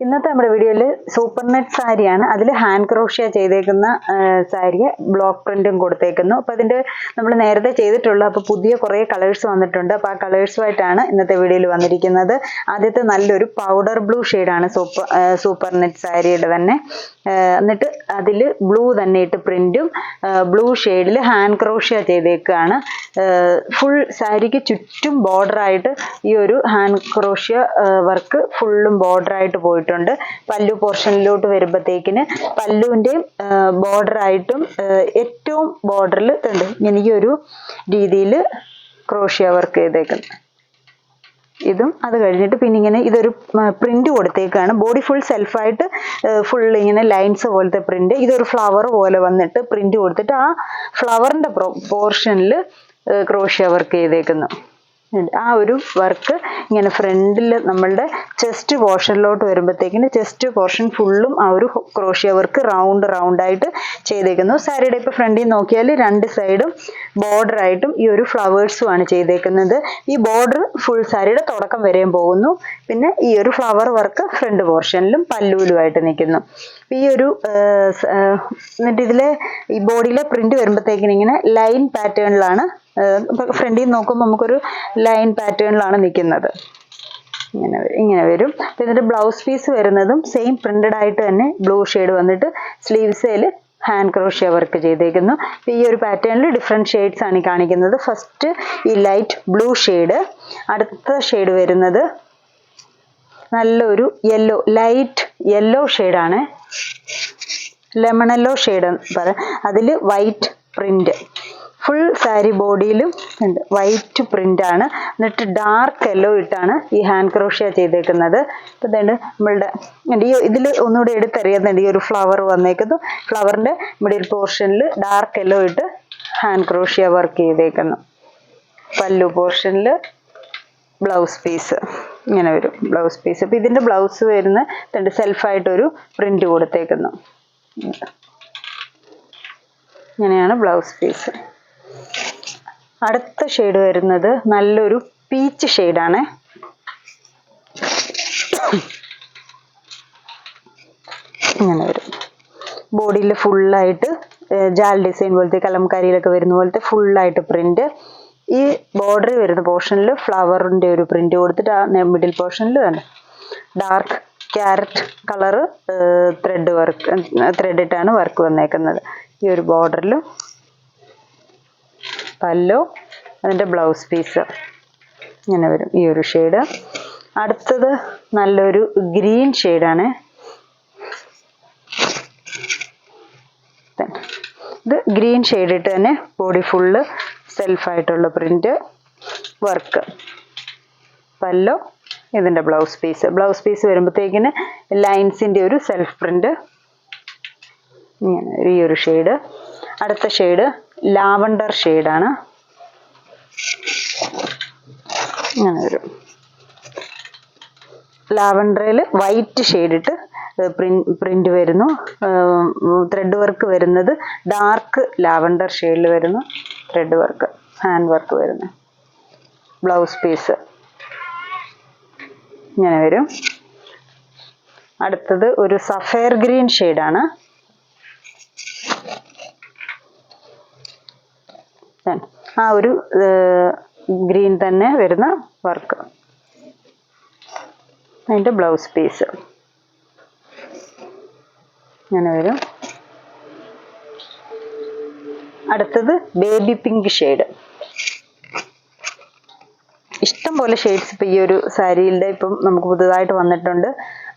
ഇന്നത്തെ നമ്മുടെ വീഡിയോയിൽ സൂപ്പർ നെറ്റ് സാരിയാണ്. അതിൽ ഹാൻഡ് ക്രോഷ്യ ചെയ്തേക്കുന്ന സാരിയെ ബ്ലോക്ക് പ്രിന്റും കൊടുത്തേക്കുന്നു. അപ്പോൾ അതിൻ്റെ നമ്മൾ നേരത്തെ ചെയ്തിട്ടുള്ള അപ്പോൾ പുതിയ കുറേ കളേഴ്സ് വന്നിട്ടുണ്ട്. അപ്പോൾ ആ കളേഴ്സുമായിട്ടാണ് ഇന്നത്തെ വീഡിയോയിൽ വന്നിരിക്കുന്നത്. ആദ്യത്തെ നല്ലൊരു പൗഡർ ബ്ലൂ ഷെയ്ഡാണ് സൂപ്പർ നെറ്റ് സാരിയുടെ തന്നെ. എന്നിട്ട് അതിൽ ബ്ലൂ തന്നെ ഇട്ട് പ്രിന്റും ബ്ലൂ ഷെയ്ഡിൽ ഹാൻഡ് ക്രോഷ്യ ചെയ്തേക്കുകയാണ്. ഫുൾ സാരിക്ക് ചുറ്റും ബോർഡറായിട്ട് ഈ ഒരു ഹാൻഡ് ക്രോഷ്യ വർക്ക് ഫുള്ളും ബോർഡറായിട്ട് പോയിട്ടുണ്ട്. പല്ലു പോർഷനിലോട്ട് വരുമ്പോഴത്തേക്കിന് പല്ലുവിൻ്റെയും ബോർഡറായിട്ടും ഏറ്റവും ബോർഡറിൽ ഉണ്ട് ഇങ്ങനെ ഈ ഒരു രീതിയിൽ ക്രോഷ്യ വർക്ക് ചെയ്തേക്കുന്നത്. ഇതും അത് കഴിഞ്ഞിട്ട് പിന്നെ ഇങ്ങനെ ഇതൊരു പ്രിന്റ് കൊടുത്തേക്കാണ്. ബോഡി ഫുൾ സെൽഫായിട്ട് ഫുൾ ഇങ്ങനെ ലൈൻസ് പോലത്തെ പ്രിന്റ്. ഇതൊരു ഫ്ലവർ പോലെ വന്നിട്ട് പ്രിന്റ് കൊടുത്തിട്ട് ആ ഫ്ലവറിന്റെ പോർഷനിൽ ക്രോഷ്യ വർക്ക് ചെയ്തേക്കുന്നു. ആ ഒരു വർക്ക് ഇങ്ങനെ ഫ്രണ്ടിൽ നമ്മളുടെ ചെസ്റ്റ് പോർഷനിലോട്ട് വരുമ്പോഴത്തേക്കിന് ചെസ്റ്റ് പോർഷൻ ഫുള്ളും ആ ഒരു ക്രോഷ്യ വർക്ക് റൗണ്ടായിട്ട് ചെയ്തേക്കുന്നു. സാരിയുടെ ഇപ്പോൾ ഫ്രണ്ടിൽ നോക്കിയാൽ രണ്ട് സൈഡും ബോർഡറായിട്ടും ഈ ഒരു ഫ്ലവേഴ്സുമാണ് ചെയ്തേക്കുന്നത്. ഈ ബോർഡർ ഫുൾ സാരിയുടെ തുടക്കം വരെയും പോകുന്നു. പിന്നെ ഈ ഒരു ഫ്ലവർ വർക്ക് ഫ്രണ്ട് പോർഷനിലും പല്ലുവിലുമായിട്ട് നിൽക്കുന്നു. ഈ ഒരു എന്നിട്ട് ഇതിലെ ഈ ബോഡിയിലെ പ്രിന്റ് വരുമ്പോഴത്തേക്കിന് ഇങ്ങനെ ലൈൻ പാറ്റേണിലാണ്. ഫ്രണ്ടിൽ നോക്കുമ്പോൾ നമുക്കൊരു ലൈൻ പാറ്റേണിലാണ് നിൽക്കുന്നത്. ഇങ്ങനെ വരും. എന്നിട്ട് ബ്ലൗസ് പീസ് വരുന്നതും സെയിം പ്രിന്റഡ് ആയിട്ട് തന്നെ ബ്ലൂ ഷെയ്ഡ് വന്നിട്ട് സ്ലീവ്സിൽ ഹാൻഡ് ക്രോഷ്യ വർക്ക് ചെയ്തേക്കുന്നു. ഈ ഒരു പാറ്റേണിൽ ഡിഫറെൻറ്റ് ഷെയ്ഡ്സ് ആണ് കാണിക്കുന്നത്. ഫസ്റ്റ് ഈ ലൈറ്റ് ബ്ലൂ ഷെയ്ഡ്, അടുത്ത ഷെയ്ഡ് വരുന്നത് നല്ലൊരു യെല്ലോ, ലൈറ്റ് യെല്ലോ ഷെയ്ഡാണ്, ലെമൺ യെല്ലോ ഷെയ്ഡ് പറയാം. അതിൽ വൈറ്റ് പ്രിന്റ് ഫുൾ സാരി ബോഡിയിലും ഉണ്ട്, വൈറ്റ് പ്രിന്റ് ആണ്. എന്നിട്ട് ഡാർക്ക് യെല്ലോ ഇട്ടാണ് ഈ ഹാൻഡ് ക്രോഷ്യ ചെയ്തേക്കുന്നത്. ഇപ്പം ഇതുണ്ട് നമ്മളുടെ ഇതിൽ ഒന്നുകൂടി എടുത്തറിയാന്നുണ്ട് ഈ ഒരു ഫ്ലവർ വന്നേക്കുന്നു. ഫ്ലവറിന്റെ മിഡിൽ പോർഷനിൽ ഡാർക്ക് യെല്ലോ ഇട്ട് ഹാൻഡ് ക്രോഷ്യ വർക്ക് ചെയ്തേക്കുന്നു. പല്ലു പോർഷനിൽ ബ്ലൗസ് പീസ് ഇങ്ങനെ വരും. ബ്ലൗസ് പീസ് ഇപ്പം ഇതിന്റെ ബ്ലൗസ് വരുന്ന സെൽഫായിട്ടൊരു പ്രിന്റ് കൊടുത്തേക്കുന്നു. ഇങ്ങനെയാണ് ബ്ലൗസ് പീസ്. അടുത്ത ഷെയ്ഡ് വരുന്നത് നല്ലൊരു പീച്ച് ഷെയ്ഡാണ്. ഇങ്ങനെ വരും. ബോഡിയിൽ ഫുള്ളായിട്ട് ജാൽ ഡിസൈൻ പോലത്തെ കലംകാരിയിലൊക്കെ വരുന്ന പോലത്തെ ഫുള്ളായിട്ട് പ്രിന്റ്. ഈ ബോർഡറിൽ വരുന്ന പോർഷനിൽ ഫ്ലവറിന്റെ ഒരു പ്രിന്റ് കൊടുത്തിട്ട് ആ മിഡിൽ പോർഷനിൽ ഡാർക്ക് ക്യാരറ്റ് കളറ് ത്രെഡ് ഇട്ടാണ് വർക്ക് വന്നേക്കുന്നത്. ഈ ഒരു ബോർഡറിലും പല്ലോ അതിൻ്റെ ബ്ലൗസ് പീസ് ഇങ്ങനെ വരും. ഈ ഒരു ഷെയ്ഡ്. അടുത്തത് നല്ലൊരു ഗ്രീൻ ഷെയ്ഡാണ്. ഇത് ഗ്രീൻ ഷെയ്ഡ് ഇട്ട് തന്നെ ബോഡി ഫുള്ള് സെൽഫായിട്ടുള്ള പ്രിന്റ് വർക്ക്. പല്ലോ ഇതിൻ്റെ ബ്ലൗസ് പീസ് വരുമ്പോഴത്തേക്കിന് ലൈൻസിൻ്റെ ഒരു സെൽഫ് പ്രിന്റ് ഇങ്ങനെ ഈ ഒരു ഷെയ്ഡ്. അടുത്ത ഷെയ്ഡ് ലാവണ്ടർ ഷെയ്ഡാണ്. ഇങ്ങനെ വരും. ലാവണ്ടറിൽ വൈറ്റ് ഷെയ്ഡ് ഇട്ട് പ്രിന്റ് വരുന്നു. ത്രെഡ് വർക്ക് വരുന്നത് ഡാർക്ക് ലാവണ്ടർ ഷെയ്ഡിൽ വരുന്നു. ത്രെഡ് വർക്ക് ഹാൻഡ് വർക്ക് വരുന്നു. ബ്ലൗസ് പീസ് ഇങ്ങനെ വരും. അടുത്തത് ഒരു സഫയർ ഗ്രീൻ ഷെയ്ഡാണ്. ആ ഒരു ഗ്രീൻ തന്നെ വരുന്ന വർക്ക്. അതിൻ്റെ ബ്ലൗസ് പീസ് ഇങ്ങനെ വരും. അടുത്തത് ബേബി പിങ്ക് ഷെയ്ഡ്. ഇഷ്ടം പോലെ ഷെയ്ഡ്സ് ഇപ്പം ഈ ഒരു സാരിയുടെ ഇപ്പം നമുക്ക് പുതുതായിട്ട് വന്നിട്ടുണ്ട്.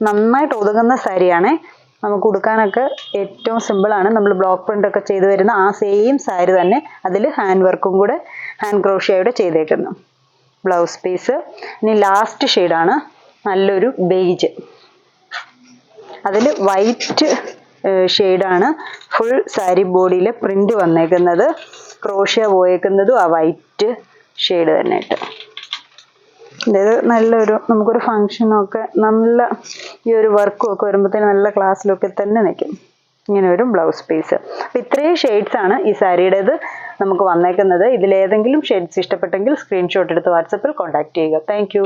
നന്നായിട്ട് ഒതുങ്ങുന്ന സാരിയാണേ. നമുക്ക് ഉടുക്കാനൊക്കെ ഏറ്റവും സിമ്പിളാണ്. നമ്മൾ ബ്ലോക്ക് പ്രിന്റ് ഒക്കെ ചെയ്ത് വരുന്ന ആ സെയിം സാരി തന്നെ അതിൽ ഹാൻഡ് വർക്കും കൂടെ ഹാൻഡ് ക്രോഷ്യയുടെ ചെയ്തേക്കുന്നു. Blouse piece. ഇനി ലാസ്റ്റ് ഷെയ്ഡാണ് നല്ലൊരു ബേജ്. അതിൽ വൈറ്റ് ഷെയ്ഡാണ് ഫുൾ സാരി ബോഡിയിലെ പ്രിന്റ് വന്നേക്കുന്നത്. ക്രോഷ്യ പോയേക്കുന്നതും ആ വൈറ്റ് ഷെയ്ഡ് തന്നെ ഇട്ട്. ഇത് നല്ലൊരു നമുക്കൊരു ഫങ്ഷനൊക്കെ നല്ല ഈ ഒരു വർക്കും ഒക്കെ വരുമ്പോഴത്തേന് നല്ല ക്ലാസ്സിലൊക്കെ തന്നെ നിൽക്കും. ഇങ്ങനെ വരും ബ്ലൗസ് പീസ്. അപ്പം ഇത്രയും ഷെയ്ഡ്സ് ആണ് ഈ സാരിയുടേത് നമുക്ക് വന്നേക്കുന്നത്. ഇതിലേതെങ്കിലും ഷെയ്ഡ്സ് ഇഷ്ടപ്പെട്ടെങ്കിൽ സ്ക്രീൻഷോട്ട് എടുത്ത് വാട്സപ്പിൽ കോൺടാക്ട് ചെയ്യുക. താങ്ക്